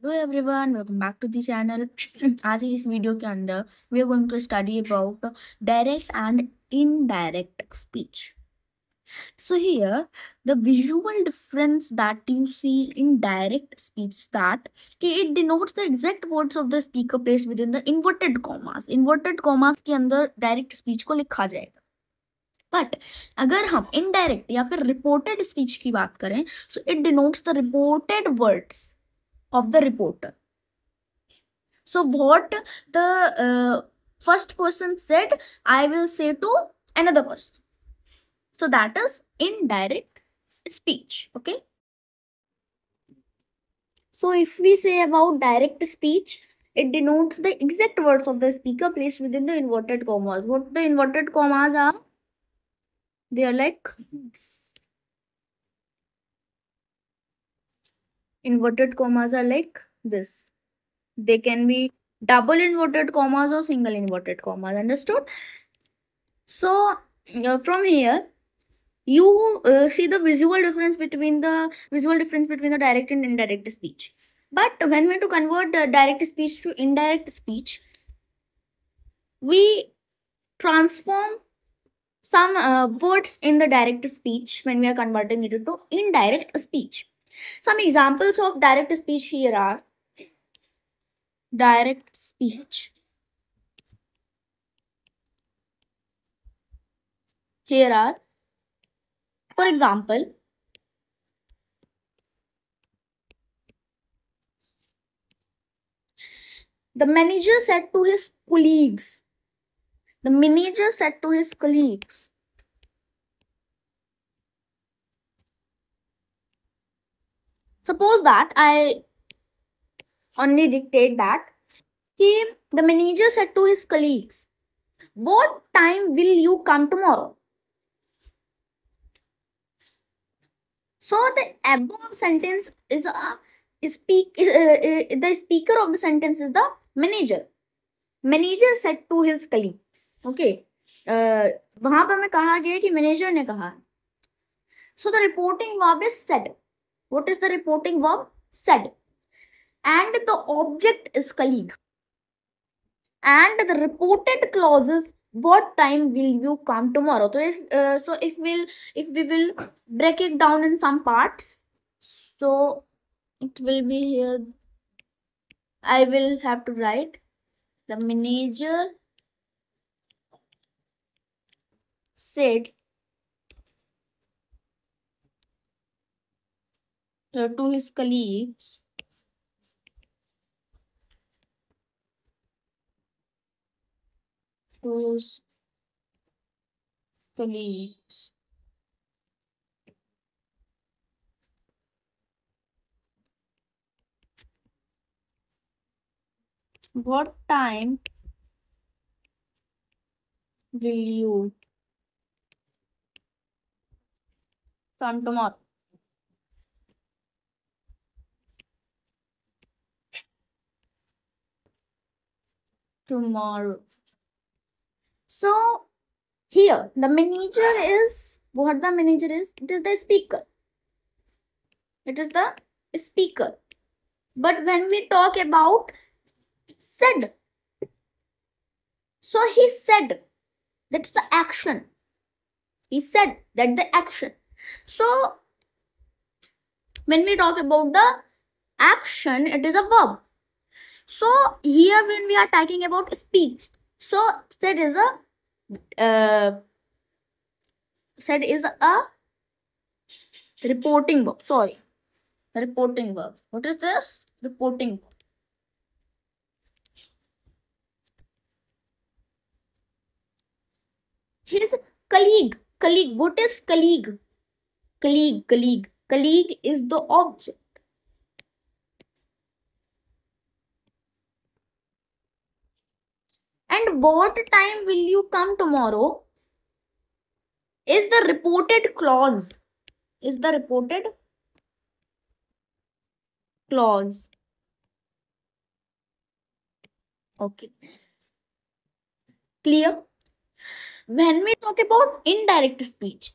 Hello everyone, welcome back to the channel. आज की इस वीडियो के अंदर we are going to study about direct and indirect speech. So here the visual difference that you see in direct speech is that it denotes the exact words of the speaker placed within the inverted commas. Inverted commas के अंदर direct speech को लिखा जाएगा. But अगर हम indirect या फिर reported speech की बात करें, so it denotes the reported words of the reporter. So what the first person said, I will say to another person. So that is indirect speech. Okay. So if we say about direct speech, it denotes the exact words of the speaker placed within the inverted commas. What the inverted commas are? They are like this. Inverted commas are like this. They can be double inverted commas or single inverted commas. Understood? So from here you see the visual difference between the direct and indirect speech. But when we to convert the direct speech to indirect speech, we transform some words in the direct speech when we are converting it to indirect speech. Some examples of direct speech here are direct speech. Here are, for example, the manager said to his colleagues. The manager said to his colleagues. Suppose that I only dictate that the manager said to his colleagues, what time will you come tomorrow? So the above sentence is the speaker of the sentence is the manager. Manager said to his colleagues. Okay. वहां पर मैं कहा गया कि manager ने कहा. So the reporting verb is said. What is the reporting verb? Said. And the object is colleague. And the reported clause is what time will you come tomorrow? So if we will break it down in some parts, so it will be here. I will have to write the manager said to his colleagues, what time will you come tomorrow? Tomorrow. So here the manager is what the manager is. It is the speaker. It is the speaker. But when we talk about said, so he said, that's the action. He said that the action. So when we talk about the action, it is a verb. So here when we are talking about speech, so said is a reporting verb. Sorry, reporting verb. What is this? Reporting verb. His colleague. Colleague. What is colleague? Colleague. Colleague is the object. And what time will you come tomorrow is the reported clause. Is the reported clause. Okay. Clear? When we talk about indirect speech,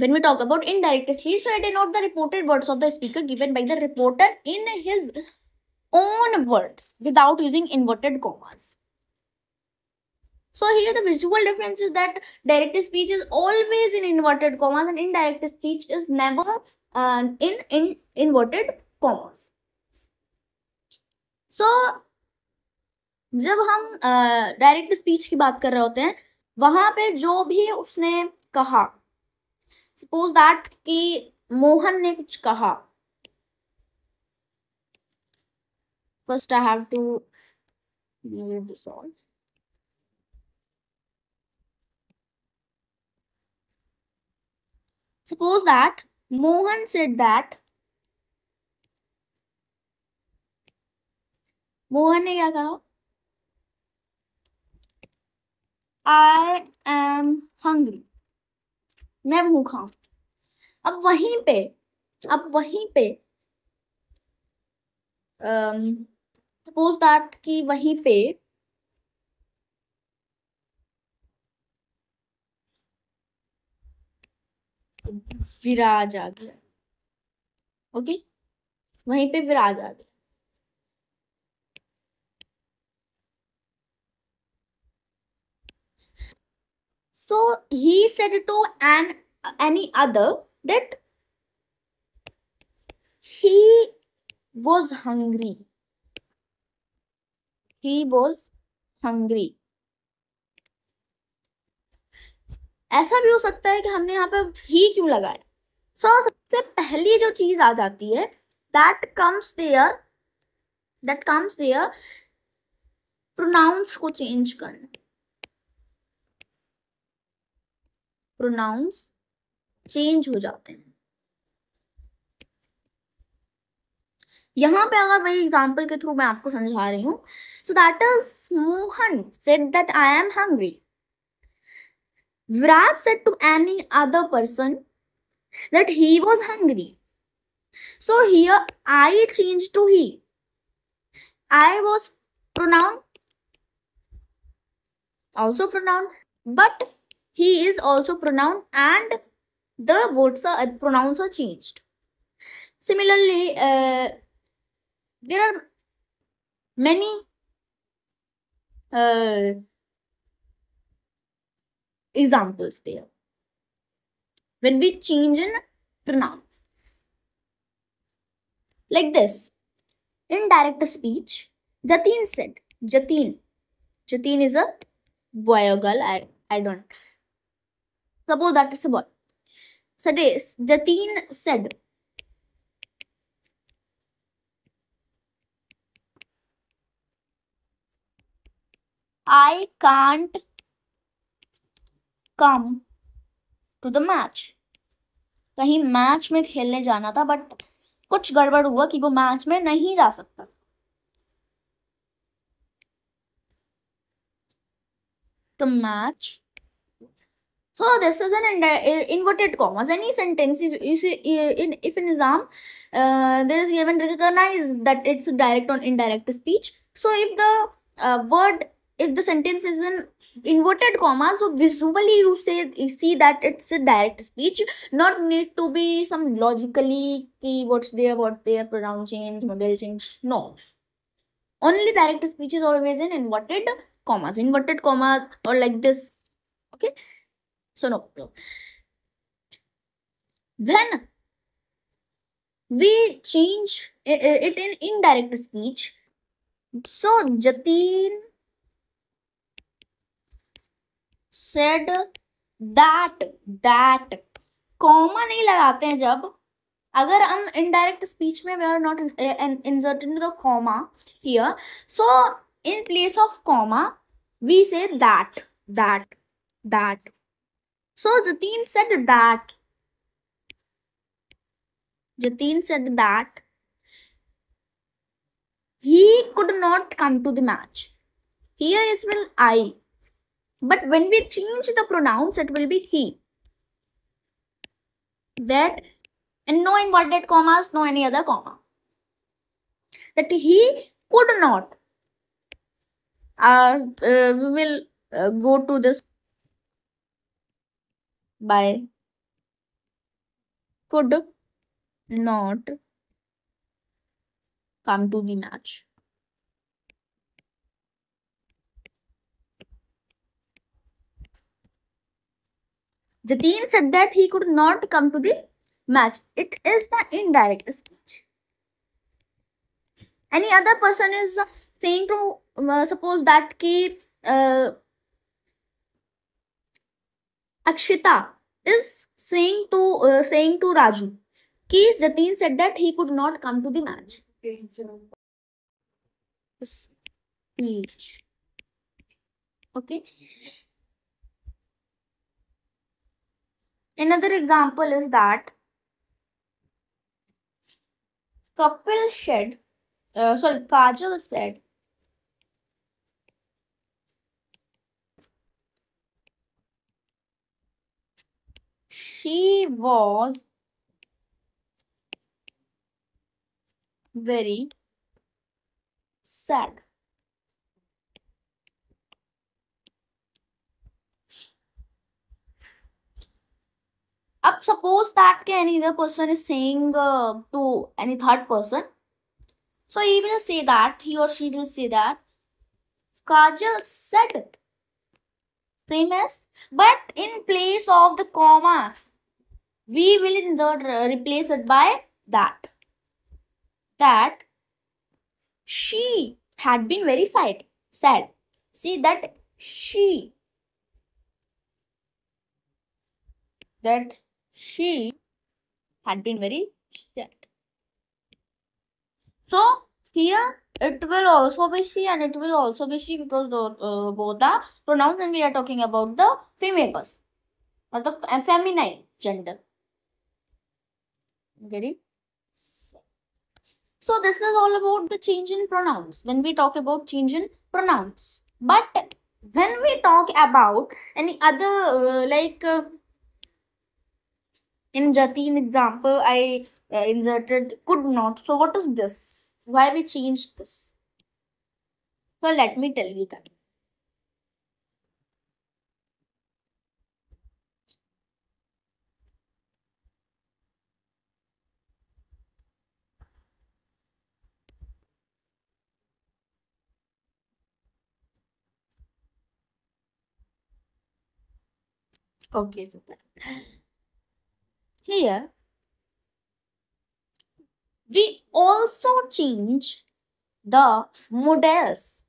When we talk about indirect speech, so it denotes the reported words of the speaker given by the reporter in his own words without using inverted commas. So here the visual difference is that direct speech is always in inverted commas and indirect speech is never in inverted commas. So जब हम direct speech की बात कर रहे होते हैं, वहां पे जो भी उसने कहा, सपोज दैट कि मोहन ने कुछ कहा, first I have to read this all. Suppose that Mohan said that, Mohan ने क्या कहा, I am hungry, मैं भूखा हूं. अब वहीं पे सपोज दैट कि वहीं पे विराज आ गया. ओके, वहीं पे विराज आ गया. So he said to any other that he was hungry. He was hungry. ऐसा भी हो सकता है कि हमने यहाँ पे ही क्यों लगाया. So सबसे पहली जो चीज आ जाती है that comes there प्रोनाउंस को चेंज करना. प्रोनाउंस चेंज हो जाते हैं. यहां पे अगर वही एग्जांपल के थ्रू मैं आपको समझा रही हूं. So that is Mohan said that I am hungry. Viraj said to any other person that he was hungry. So here I change to he. I was pronoun, also pronoun, but he is also pronoun and the words are pronouns are changed. Similarly, there are many examples there when we change in pronoun like this. In direct speech, Jatin said. Jatin is a boy or girl. I don't. Suppose that is a boy. So Jatin said, I can't come to the match. कहीं match में खेलने जाना था but कुछ गड़बड़ हुआ कि वो मैच में नहीं जा सकता. The match. So this is an inverted commas. Any sentence, if in exam there is given, recognize that it's direct or indirect speech. So if the if the sentence is in inverted commas, so visually you see that it's a direct speech. Not need to be some logically key what their pronoun change, model change. No. Only direct speech is always in inverted commas. Inverted commas or like this. Okay. So no problem. When we change it in indirect speech, so Jatin said that comma नहीं लगाते हैं जब. अगर हम indirect speech में we are not inserting the comma here, so in place of comma we say that. So Jatin said that he could not come to the match. Here is will I, but when we change the pronouns it will be he. That, and no inverted commas, no any other comma. That he could not. We will go to this. Bye. could not come to the match. Jatin said that he could not come to the match. It is the indirect speech. Any other person is saying to suppose that ki Akshita is saying to Raju ki Jatin said that he could not come to the match. Speech. Okay. Another example is that Kajal said she was very sad. Up suppose that any other person is saying to any third person, so he or she will say that Kajal said, same as, but in place of the comma, we will replace it by that she had been very sad. See that she had been very sad. So here it will also be she and it will also be she because both are pronouns and we are talking about the female person or the feminine gender. Very sad. So this is all about the change in pronouns when we talk about change in pronouns. But when we talk about any other in Jatin example, I inserted could not. So what is this? Why we changed this? So let me tell you that. Okay, so here we also change the models.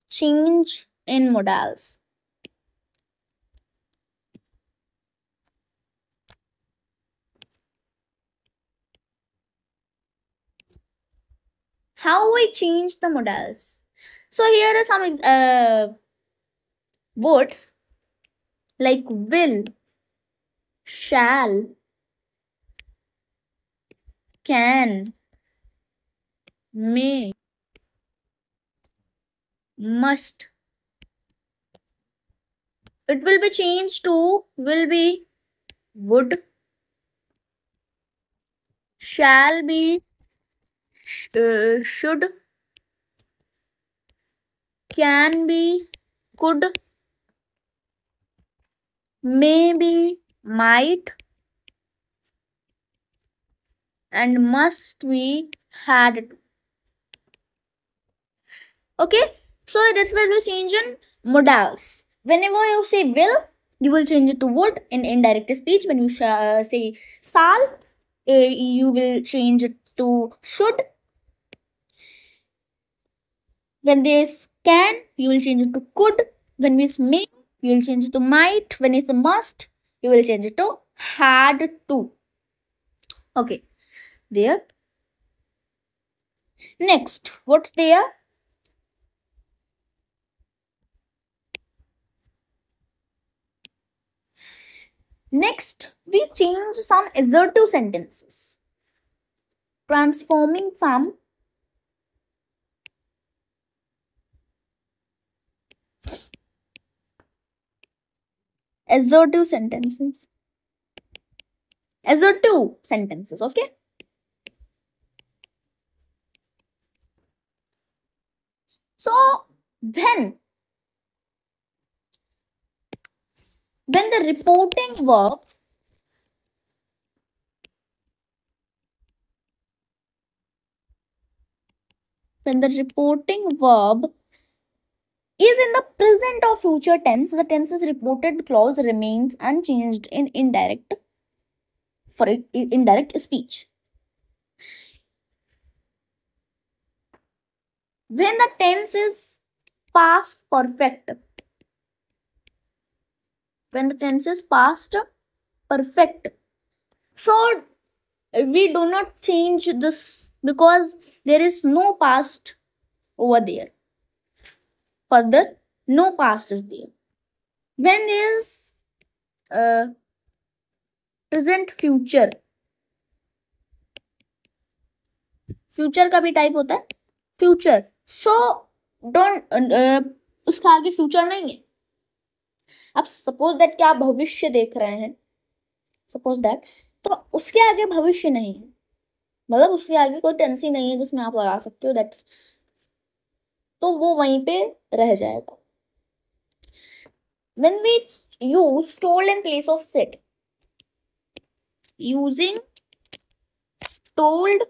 Change in modals. How we change the modals? So here are some words like will, shall, can, may, must. It will be changed to will be would, shall be should, can be could, maybe might, and must be had to. Okay, so this will change in modals. Whenever you say will, you will change it to would in indirect speech. When you say shall, you will change it to should. When there's can, you will change it to could. When it's may, you will change it to might. When it's a must, you will change it to had to. Okay, there. Next, what's there? Next, we change some assertive sentences, transforming some assertive sentences. Assertive sentences, okay? So, then When the reporting verb when the reporting verb is in the present or future tense, the tense's reported clause remains unchanged in indirect speech. When the tense is past perfect, when the tense is past perfect, so we do not change this because there is no past over there. Further, no past is there. When there is present future, future का भी type होता है future, so don't उसका आगे future नहीं है. अब suppose that कि आप भविष्य देख रहे हैं, सपोज दैट, तो उसके आगे भविष्य नहीं है, मतलब उसके आगे कोई टेंस ही नहीं है जिसमें आप लगा सकते हो दैट्स, तो वो वहीं पे रह जाएगा. When we use told in place of set, using told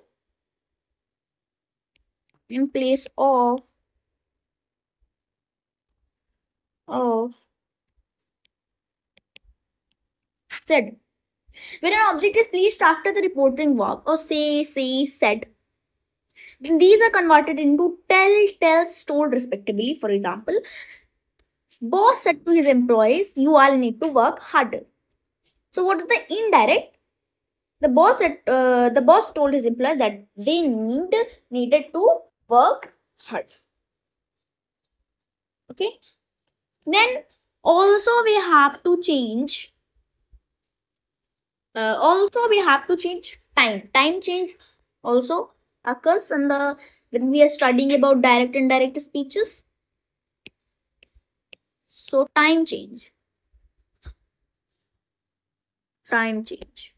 in place of said. When an object is placed after the reporting verb or say, said, then these are converted into tells, told respectively. For example, boss said to his employees, "You all need to work harder." So what is the indirect? The boss told his employees that they needed to work hard. Okay. Then also we have to change. Also we have to change time. Time change also occurs in the when we are studying about direct and indirect speeches. So time change. Time change.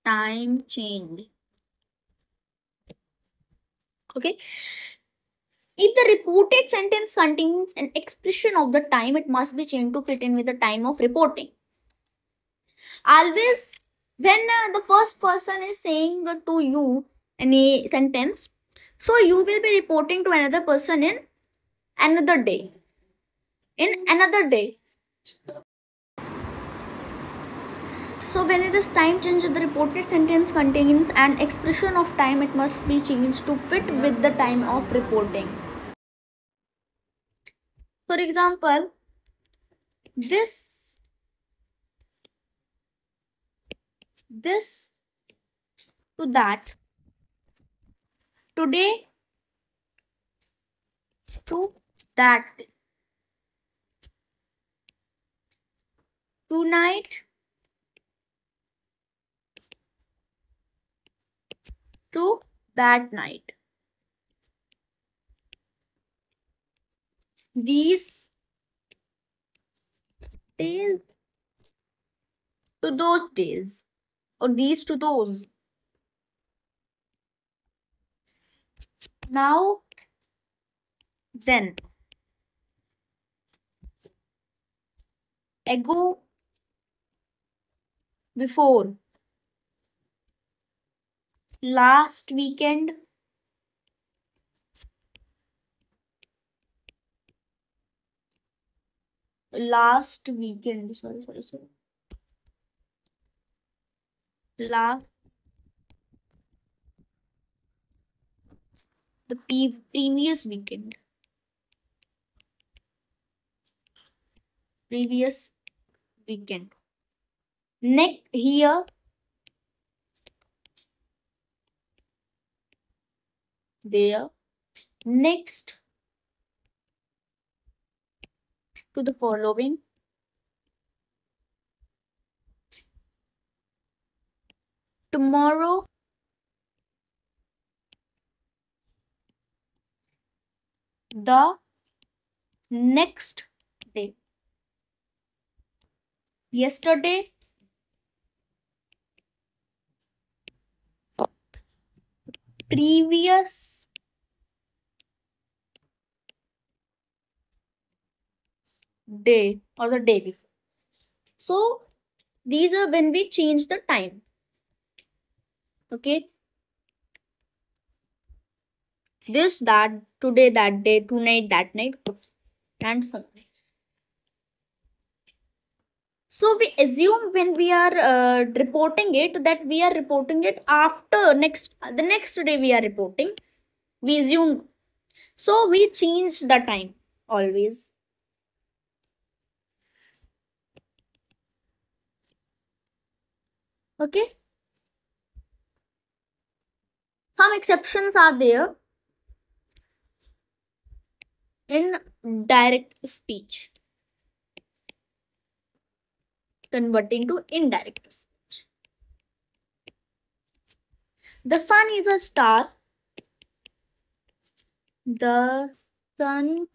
Time change. Okay. If the reported sentence contains an expression of the time, it must be changed to fit in with the time of reporting. Always, when the first person is saying to you any sentence, so you will be reporting to another person in another day. In another day. So when it is time change, the reported sentence contains an expression of time, it must be changed to fit with the time of reporting. For example, this to that, today to that, tonight to that night. These days to those days, or these to those. Now, then, ago, before, last weekend, sorry, last, the previous weekend, next here, there, next to the following, tomorrow, the next day, yesterday, previous day or the day before. So these are when we change the time. Okay, this, that, today, that day, tonight, that night, and so on. So we assume when we are reporting it, that we are reporting it after the next day we are reporting. We assume, so we change the time always. Okay, some exceptions are there in direct speech, converting to indirect speech. The sun is a star. The sun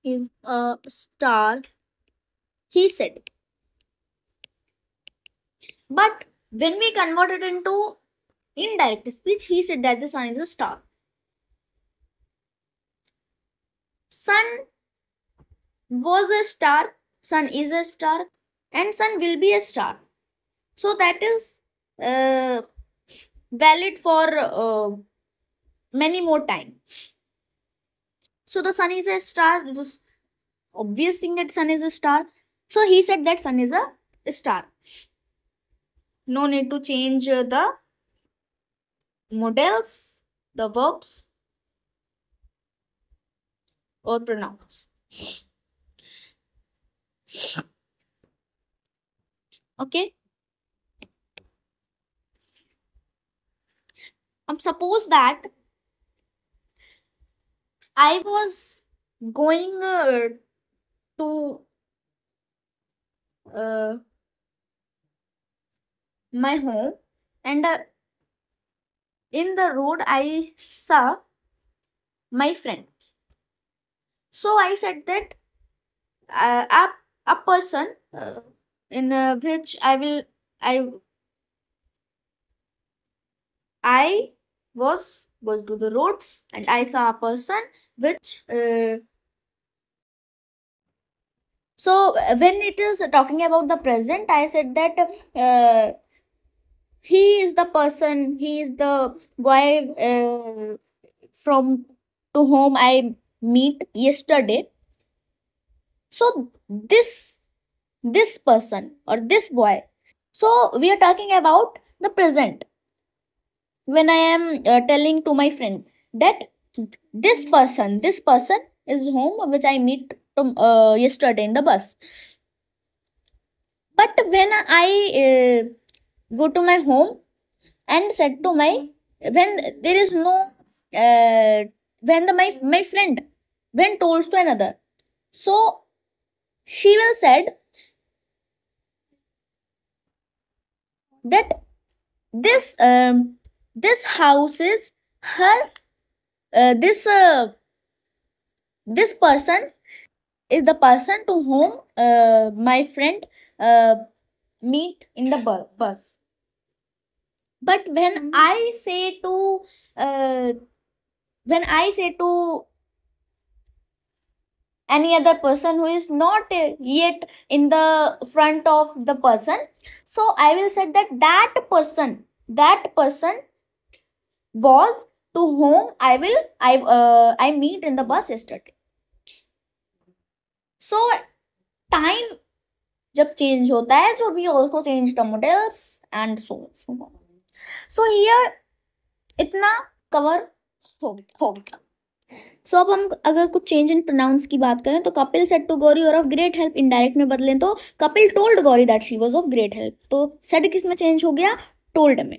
is a star, he said. But when we convert it into indirect speech, he said that the sun is a star. Sun was a star, sun is a star, and sun will be a star. So that is valid for many more time. So the sun is a star. The obvious thing that sun is a star. So he said that sun is a star. No need to change the models, the verbs, or pronouns. Okay. Suppose that I was going to my home, and in the road I saw my friend. So I said that a person in which I was going to the road, and I saw a person which so when it is talking about the present, I said that he is the person, he is the boy from to whom I meet yesterday. So this person or this boy. So we are talking about the present. When I am telling to my friend that this person is whom which I meet yesterday in the bus. But when I go to my home and said to my, when there is no when the my friend when told to another, so she will said that this house is her, this person is the person to whom my friend uh, meet in the bus. But uh, when I say to any other person who is not yet in the front of the person, so I will say that that person was to whom I meet in the bus yesterday. So time जब change होता है, so we also change the models and so on. So here इतना cover हो गया. सो अब हम अगर कुछ चेंज इन प्रोनाउंस की बात करें तो कपिल सेड टू गौरी और ऑफ ग्रेट हेल्प इनडायरेक्ट में बदलें तो Kapil told Gauri that she was of great help. तो सेड किस में चेंज हो गया? टोल्ड में.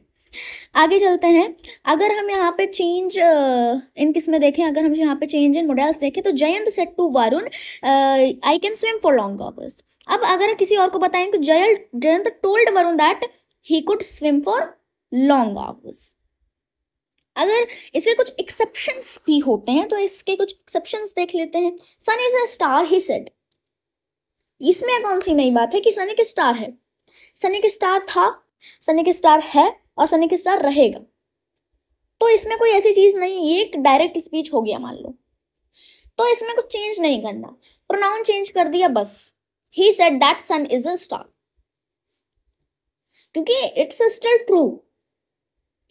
आगे चलते हैं. अगर हम यहाँ पे चेंज इन किस में देखें, अगर हम यहाँ पे चेंज इन मॉडल्स देखें तो Jayant said to Varun I can swim for long hours. अब अगर किसी और को बताएं तो Jayant told Varun that he could swim for long hours. अगर इसके कुछ एक्सेप्शंस भी होते हैं तो इसके कुछ एक्सेप्शंस देख लेते हैं. Sun is a star he said. इसमें कौन सी नई बात है कि सन एक स्टार है? सन एक स्टार था, सन एक स्टार है और सन एक स्टार रहेगा. तो इसमें कोई ऐसी चीज नहीं, ये एक डायरेक्ट स्पीच हो गया मान लो, तो इसमें कुछ चेंज नहीं करना. प्रोनाउन चेंज कर दिया बस, he said that sun is a star, क्योंकि it's still true.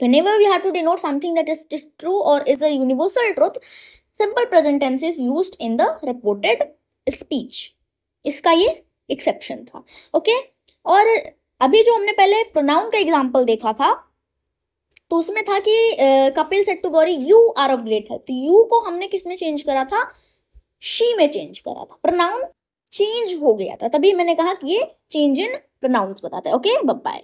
whenever we have to denote something that is true or is a universal truth, simple present tense is used in the reported speech. इसका ये exception था। Okay, और अभी जो हमने पहले pronoun का एग्जांपल देखा था, तो उसमें था कि Kapil said to Gauri you are of great help. You को हमने किस में चेंज करा था? शी में चेंज करा था, प्रोनाउन चेंज हो गया था, तभी मैंने कहा कि ये चेंज इन प्रोनाउंस बताता है। Okay, bye.